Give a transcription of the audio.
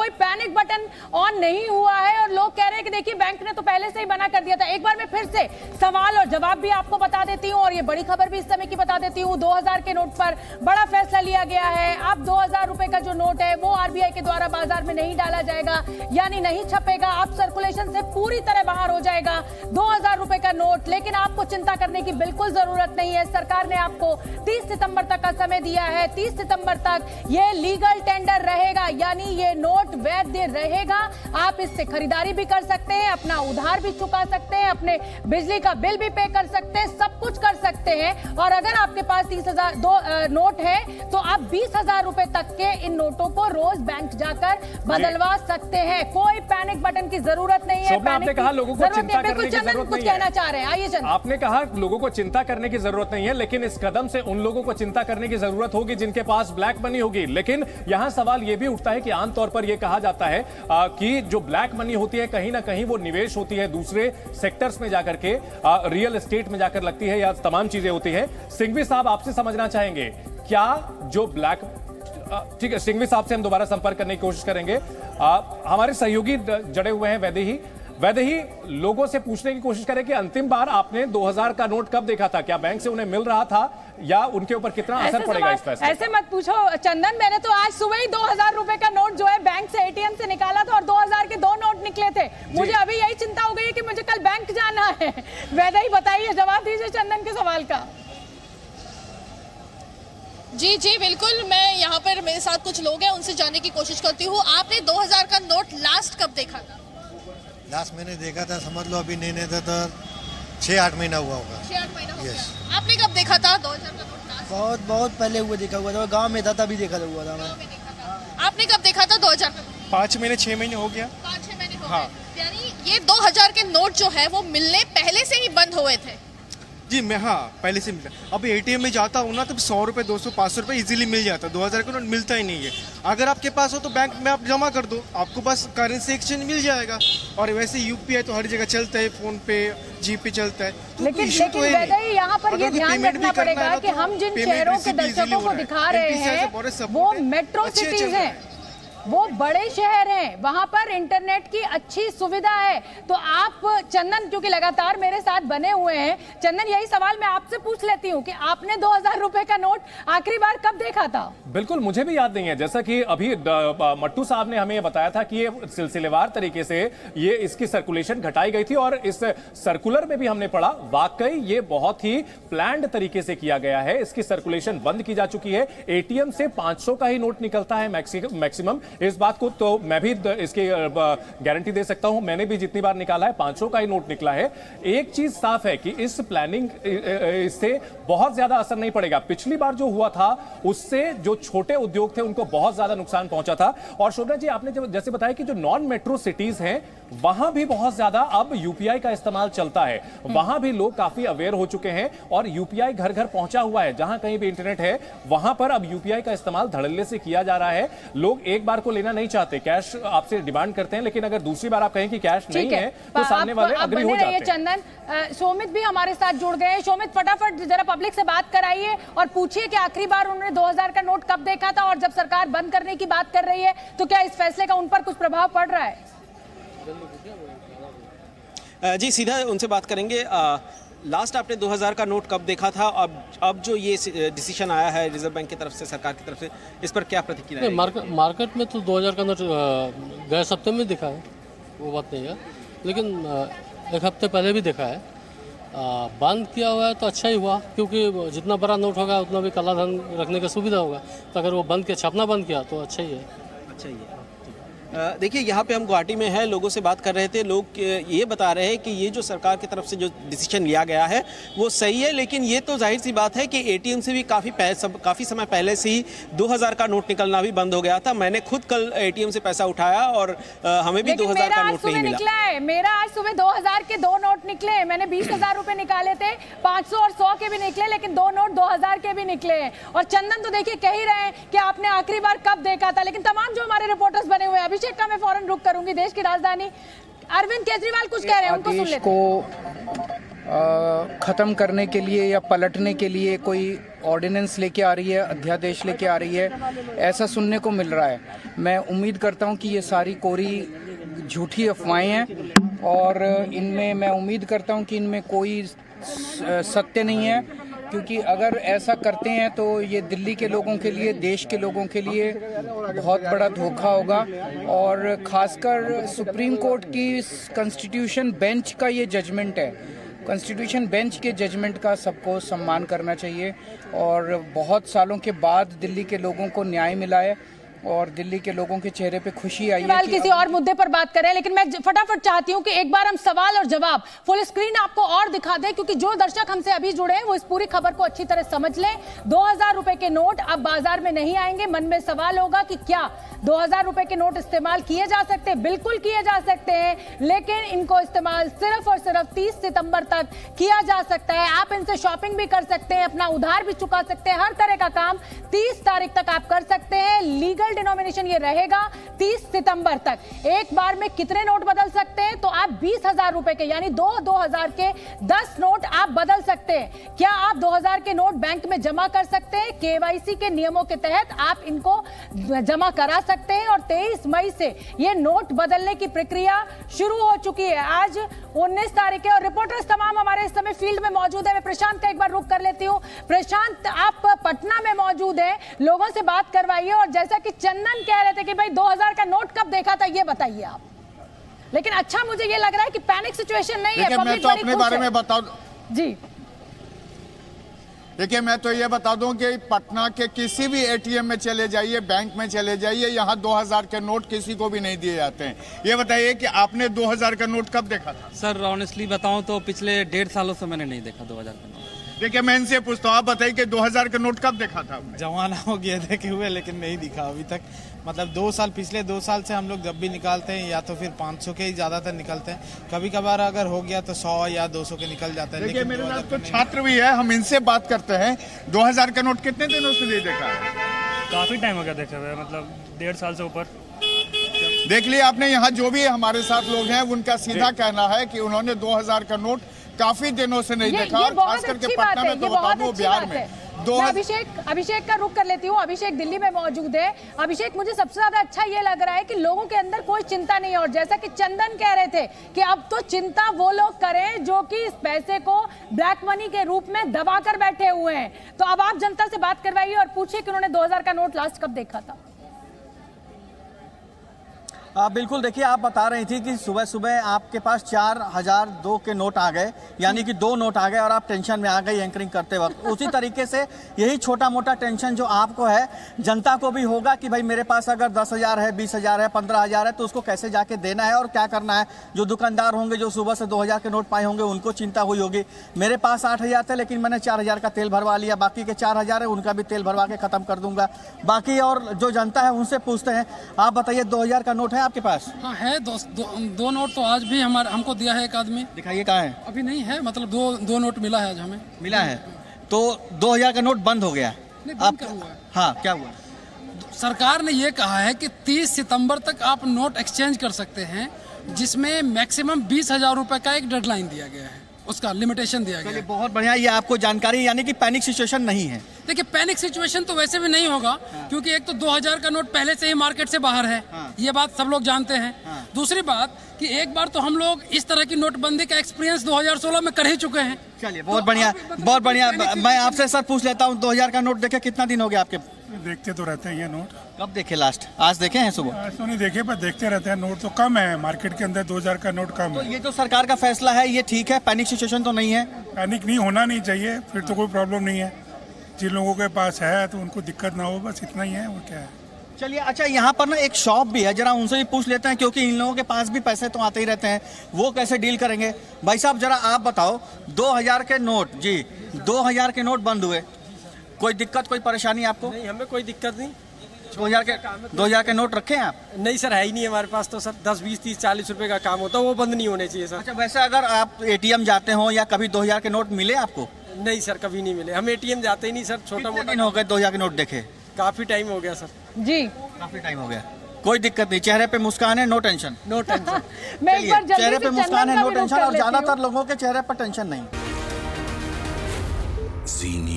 कोई panic button on नहीं हुआ है और लोग कह रहे हैं कि देखिए बैंक ने तो पहले से ही मना कर दिया था। एक बार मैं फिर से सवाल और जवाब भी आपको बता देती हूं और ये बड़ी खबर भी इस समय की बता देती हूं। 2000 के नोट पर बड़ा फैसला लिया गया है। अब 2000 रुपए का जो नोट है वो आरबीआई के द्वारा बाजार में नहीं डाला जाएगा, यानी नहीं छपेगा, अब सर्कुलेशन से पूरी तरह बाहर हो जाएगा 2000 रुपए का नोट। लेकिन आपको चिंता करने की बिल्कुल जरूरत नहीं है। सरकार ने आपको 30 सितंबर तक का समय दिया है। 30 सितंबर तक ये लीगल टेंडर रहेगा, यानी ये नोट वैध रहेगा। आप इससे खरीदारी भी कर सकते हैं, अपना उधार भी चुका सकते हैं, अपने बिजली का बिल भी पे कर सकते हैं, सब कुछ कर सकते हैं। और अगर आपके पास 30,000 नोट है तो आप 20,000 रुपए तक के इन नोटों को रोज बैंक जाकर बदलवा सकते हैं। कोई पैनिक बटन की जरूरत नहीं है। आपने कहा लोगों को चिंता करने की जरूरत कुछ कहना चाह रहे हैं, आइए चंदन। आपने कहा लोगों को चिंता करने की जरूरत नहीं है, लेकिन इस कदम से उन लोगों को चिंता करने की जरूरत होगी जिनके पास ब्लैक मनी होगी। लेकिन यहां सवाल यह भी उठता है कि आमतौर पर यह कहा जाता है कि जो ब्लैक मनी होती है कहीं ना कहीं वो निवेश होती है दूसरे सेक्टर्स में जाकर के, रियल एस्टेट में जाकर लगती है या तमाम चीजें होती है। सिंघवी साहब आपसे समझना चाहेंगे क्या जो ब्लैक, ठीक है सिंघवी साहब से हम दोबारा संपर्क करने की कोशिश करेंगे। हमारे सहयोगी जड़े हुए हैं वैदेही लोगों से पूछने की कोशिश करें कि अंतिम बार आपने 2000 का नोट कब देखा था? क्या बैंक से उन्हें मिल रहा था या उनके ऊपर कितना असर पड़ेगा इस फैसले? ऐसे मत पूछो चंदन, मैंने तो आज सुबह ही 2000 रुपए का नोट जो है बैंक से एटीएम से निकाला था और 2000 के 2 नोट निकले थे। मुझे अभी यही चिंता हो गई है कि मुझे कल बैंक जाना है। वैदेही बताइए, जवाब दीजिए चंदन के सवाल का। जी जी बिल्कुल, मैं यहाँ पर मेरे साथ कुछ लोग हैं, उनसे जानने की कोशिश करती हूँ। आपने 2000 का नोट लास्ट कब देखा था? लास्ट मैंने देखा था, समझ लो अभी नहीं था तो 6-8 महीना हुआ होगा। 6-8 महीना हो गया। आपने कब देखा था 2000 का नोट लास्ट? बहुत पहले हुआ देखा हुआ था, गांव में था तभी देखा हुआ था मैं। आपने कब देखा था 2000 का? 5 महीने 6 महीने हो गया। 5-6 महीने हो गए। यानी ये 2000 के नोट जो है वो मिलने पहले से ही बंद हुए थे। जी मैं पहले से मिला। अब एटीएम में जाता हूँ ना तो 100 रुपये 200 500 रुपये इजीली मिल जाता। 2000 का नोट मिलता ही नहीं है। अगर आपके पास हो तो बैंक में आप जमा कर दो, आपको बस करेंसी एक्सचेंज मिल जाएगा। और वैसे यूपीआई तो हर जगह चलता है, फोन पे जीपे चलता है, तो लेकिन यहाँ पर ये ध्यान रखना पड़ेगा कि हम जिन शहरों के दर्शकों को दिखा रहे हैं वो मेट्रो सिटीज हैं, वो बड़े शहर हैं, वहां पर इंटरनेट की अच्छी सुविधा है। तो आप चंदन क्योंकि लगातार मेरे साथ बने हुए हैं, चंदन यही सवाल मैं आपसे पूछ लेती हूँ कि आपने 2000 रुपए का नोट आखिरी बार कब देखा था? बिल्कुल मुझे भी याद नहीं है। जैसा कि अभी मट्टू साहब ने हमें बताया था कि ये सिलसिलेवार तरीके से ये इसकी सर्कुलेशन घटाई गई थी और इस सर्कुलर में भी हमने पढ़ा वाकई ये बहुत ही प्लान्ड तरीके से किया गया है। इसकी सर्कुलेशन बंद की जा चुकी है। एटीएम से 500 का ही नोट निकलता है मैक्सिमम। इस बात को तो मैं भी इसकी गारंटी दे सकता हूं, मैंने भी जितनी बार निकाला है 500 का ही नोट निकला है। एक चीज साफ है कि इस प्लानिंग इससे बहुत ज्यादा असर नहीं पड़ेगा। पिछली बार जो हुआ था उससे जो छोटे उद्योग थे उनको बहुत ज्यादा नुकसान पहुंचा था। और शोभना जी आपने जैसे बताया कि जो नॉन मेट्रो सिटीज हैं वहां भी बहुत ज्यादा अब यूपीआई का इस्तेमाल चलता है, वहां भी लोग काफी अवेयर हो चुके हैं और यूपीआई घर घर पहुंचा हुआ है। जहां कहीं भी इंटरनेट है वहां पर अब यूपीआई का इस्तेमाल धड़ल्ले से किया जा रहा है। लोग एक बार को लेना नहीं चाहते, कैश आपसे डिमांड करते हैं, लेकिन अगर दूसरी बार आप कहें कि कैश नहीं है तो सामने वाले अग्री हो जाते हैं। चंदन, शोमित भी हमारे साथ जुड़ गए हैं। शोमित फटाफट जरा पब्लिक से बात कराइए और पूछिए कि आखिरी बार उन्होंने 2000 का नोट कब देखा था और जब सरकार बंद करने की बात कर रही है तो क्या इस फैसले का उन पर कुछ प्रभाव पड़ रहा है? जी सीधा उनसे बात करेंगे। लास्ट आपने 2000 का नोट कब देखा था? अब जो ये डिसीजन आया है रिजर्व बैंक की तरफ से, सरकार की तरफ से, इस पर क्या प्रतिक्रिया है? मार्केट में तो 2000 का नोट गए हफ्ते में देखा है, वो बात नहीं है, लेकिन एक हफ्ते पहले भी देखा है। बंद किया हुआ है तो अच्छा ही हुआ, क्योंकि जितना बड़ा नोट होगा उतना भी काला धन रखने की सुविधा होगा। तो अगर वो बंद किया, छापना बंद किया तो अच्छा ही है। अच्छा ही है। देखिए यहाँ पे हम गुवाहाटी में हैं, लोगों से बात कर रहे थे। लोग ये बता रहे हैं कि ये जो सरकार की तरफ से जो डिसीजन लिया गया है वो सही है, लेकिन ये तो जाहिर सी बात है कि एटीएम से भी काफ़ी समय पहले से ही 2000 का नोट निकलना भी बंद हो गया था। मैंने खुद कल एटीएम से पैसा उठाया और हमें भी 2000 का नोट नहीं मिला। मेरा आज सुबह 2000 के 2 नोट निकले। मैंने 20,000 रुपए निकाले थे, 500 और 100 के भी निकले, लेकिन 2 नोट 2000 के भी निकले। और चंदन तो देखिए कह ही रहे हैं कि आपने आखिरी बार कब देखा था, लेकिन तमाम जो हमारे रिपोर्टर्स बने हुए हैं, अभिषेक का मैं फौरन रुक करूंगी, देश की राजधानी अरविंद केजरीवाल कुछ कह रहे हैं, उनको सुन लेते हैं। ख़त्म करने के लिए या पलटने के लिए कोई ऑर्डिनेंस लेके आ रही है, अध्यादेश लेके आ रही है, ऐसा सुनने को मिल रहा है। मैं उम्मीद करता हूं कि ये सारी कोरी झूठी अफवाहें हैं और इनमें मैं उम्मीद करता हूं कि इनमें कोई सत्य नहीं है, क्योंकि अगर ऐसा करते हैं तो ये दिल्ली के लोगों के लिए, देश के लोगों के लिए बहुत बड़ा धोखा होगा। और ख़ासकर सुप्रीम कोर्ट की कॉन्स्टिट्यूशन बेंच का ये जजमेंट है, कॉन्स्टिट्यूशन बेंच के जजमेंट का सबको सम्मान करना चाहिए। और बहुत सालों के बाद दिल्ली के लोगों को न्याय मिला है और दिल्ली के लोगों के चेहरे पे खुशी आई है। किसी और मुद्दे पर बात करें, लेकिन मैं फटाफट चाहती हूं कि एक बार हम सवाल और जवाब फुल स्क्रीन आपको और दिखा दें, क्योंकि जो दर्शक हमसे अभी जुड़े हैं वो इस पूरी खबर को अच्छी तरह समझ लें। 2000 रुपए के नोट अब बाजार में नहीं आएंगे। मन में सवाल होगा कि क्या 2000 रुपए के नोट इस्तेमाल किए जा सकते हैं? बिल्कुल किए जा सकते हैं, लेकिन इनको इस्तेमाल सिर्फ और सिर्फ 30 सितंबर तक किया जा सकता है। आप इनसे शॉपिंग भी कर सकते हैं, अपना उधार भी चुका सकते हैं, हर तरह का काम 30 तारीख तक आप कर सकते हैं। लीगल डिनोमिनेशन ये रहेगा 30 सितंबर तक। एक बार में कितने नोट बदल सकते हैं? तो आप 20,000 रुपए के, यानी 2000 के 10 नोट आप बदल सकते हैं। क्या आप 2000 के नोट बैंक में जमा कर सकते हैं? केवाईसी के नियमों के तहत आप इनको जमा करा सकते हैं और 23 मई से ये नोट बदलने की प्रक्रिया शुरू हो चुकी है। आज 19 तारीख है और रिपोर्टर्स तमाम हमारे इस समय फील्ड में मौजूद है। मैं प्रशांत का एक बार रुख कर लेती हूँ। प्रशांत, आप पटना में मौजूद हैं, लोगों से बात करवाइए। और जैसा कि चंदन कह रहे थे कि भाई 2000 का नोट कब देखा था, ये बताइए आप। लेकिन अच्छा, मुझे ये लग रहा है कि पैनिक सिचुएशन नहीं है। मैं तो अपने बारे में बता जी, देखिए, मैं तो ये बता दूं कि पटना के किसी भी एटीएम में चले जाइए, बैंक में चले जाइए, यहाँ 2000 के नोट किसी को भी नहीं दिए जाते हैं। ये बताइए कि आपने 2000 का नोट कब देखा था? सर ऑनेस्टली बताऊं तो पिछले 1.5 सालों से मैंने नहीं देखा 2000 का नोट। देखिए, मैं इनसे पूछता हूँ, आप बताइए कि 2000 का नोट कब देखा था आपने? जमाना हो गया देखे हुए, लेकिन नहीं दिखा अभी तक। मतलब 2 साल, पिछले 2 साल से हम लोग जब भी निकालते हैं या तो फिर 500 के ही ज्यादातर निकलते हैं। कभी कभार अगर हो गया तो 100 या 200 के निकल जाते हैं। देखिए, मेरे साथ तो छात्र भी है, हम इनसे बात करते हैं। 2000 का नोट कितने दिनों से नहीं देखा है? काफी टाइम हो गया देखे हुए, मतलब 1.5 साल से ऊपर। देख लिया आपने, यहाँ जो भी हमारे साथ लोग हैं उनका सीधा कहना है कि उन्होंने 2000 का नोट काफी दिनों से नहीं देखा। और खास करके पटना में तो बता दूं, बिहार में अभिषेक का रुख कर लेती हूँ। अभिषेक दिल्ली में मौजूद है। अभिषेक, मुझे सबसे ज्यादा अच्छा ये लग रहा है कि लोगों के अंदर कोई चिंता नहीं है। और जैसा कि चंदन कह रहे थे कि अब तो चिंता वो लोग करें जो कि इस पैसे को ब्लैक मनी के रूप में दबा कर बैठे हुए हैं। तो अब आप जनता से बात करवाइए और पूछिए कि उन्होंने 2000 का नोट लास्ट कब देखा था। बिल्कुल, देखिए, आप बता रही थी कि सुबह सुबह आपके पास 4002 के नोट आ गए, यानी कि 2 नोट आ गए और आप टेंशन में आ गई एंकरिंग करते वक्त। उसी तरीके से यही छोटा मोटा टेंशन जो आपको है, जनता को भी होगा कि भाई मेरे पास अगर 10,000 है, 20,000 है, 15,000 है, तो उसको कैसे जाके देना है और क्या करना है। जो दुकानदार होंगे, जो सुबह से 2000 के नोट पाए होंगे, उनको चिंता हुई होगी। मेरे पास 8,000 थे, लेकिन मैंने 4,000 का तेल भरवा लिया, बाकी के 4,000 है उनका भी तेल भरवा के खत्म कर दूंगा। बाकी और जो जनता है उनसे पूछते हैं, आप बताइए 2000 का नोट है आपके पास? हाँ है, दो नोट तो आज भी हमको दिया है एक आदमी। दिखाइए, कहाँ है? अभी नहीं है, मतलब दो नोट मिला है आज हमें। मिला है तो 2000 का नोट बंद हो गया। अब क्या हुआ? हाँ, क्या हुआ? सरकार ने ये कहा है कि 30 सितंबर तक आप नोट एक्सचेंज कर सकते हैं, जिसमें मैक्सिमम 20,000 रुपए का एक डेडलाइन दिया गया है, उसका लिमिटेशन दिया गया है। बहुत बढ़िया, ये आपको जानकारी, यानी कि पैनिक सिचुएशन नहीं है। देखिए, पैनिक सिचुएशन तो वैसे भी नहीं होगा। क्योंकि एक तो 2000 का नोट पहले से ही मार्केट से बाहर है। ये बात सब लोग जानते हैं। दूसरी बात कि एक बार तो हम लोग इस तरह की नोटबंदी का एक्सपीरियंस 2016 में कर ही चुके हैं। चलिए, बहुत बढ़िया, बहुत बढ़िया। मैं आपसे सर पूछ लेता हूँ, 2000 का नोट देखे कितना दिन हो गया आपके? देखते तो रहते हैं ये नोट। कब देखे लास्ट? आज देखे हैं सुबह? आज तो नहीं देखे, पर देखते रहते हैं। नोट तो कम है मार्केट के अंदर, 2000 का नोट कम है। तो ये जो सरकार का फैसला है, ये ठीक है? पैनिक सिचुएशन तो नहीं है? पैनिक नहीं होना नहीं चाहिए, फिर तो कोई प्रॉब्लम नहीं है। जिन लोगों के पास है तो उनको दिक्कत ना हो, बस इतना ही है। और क्या है? चलिए, अच्छा, यहाँ पर ना एक शॉप भी है, जरा उनसे भी पूछ लेते हैं, क्योंकि इन लोगों के पास भी पैसे तो आते ही रहते हैं। वो कैसे डील करेंगे? भाई साहब, जरा आप बताओ, 2000 के नोट, जी 2000 के नोट बंद हुए, कोई दिक्कत, कोई परेशानी आपको? नहीं, हमें कोई दिक्कत नहीं। 2000 के नोट रखे हैं आप? नहीं सर, है ही नहीं हमारे पास। तो सर 10, 20, 30, 40 रुपए का काम होता है, वो बंद नहीं होने चाहिए सर। अच्छा, वैसे अगर आप एटीएम जाते हो या कभी 2000 के नोट मिले आपको? नहीं सर, कभी नहीं मिले। हम एटीएम जाते ही नहीं सर। छोटा मोटा दिन हो गए 2000 के नोट देखे? काफी टाइम हो गया सर। जी, काफी टाइम हो गया। कोई दिक्कत नहीं, चेहरे पे मुस्कान है, नो टेंशन। No tension. मैं एक बार जल्दी चेहरे से पे मुस्कान है, नो टेंशन। और लेती हूँ। ज्यादातर लोगों के चेहरे पर टेंशन नहीं। जी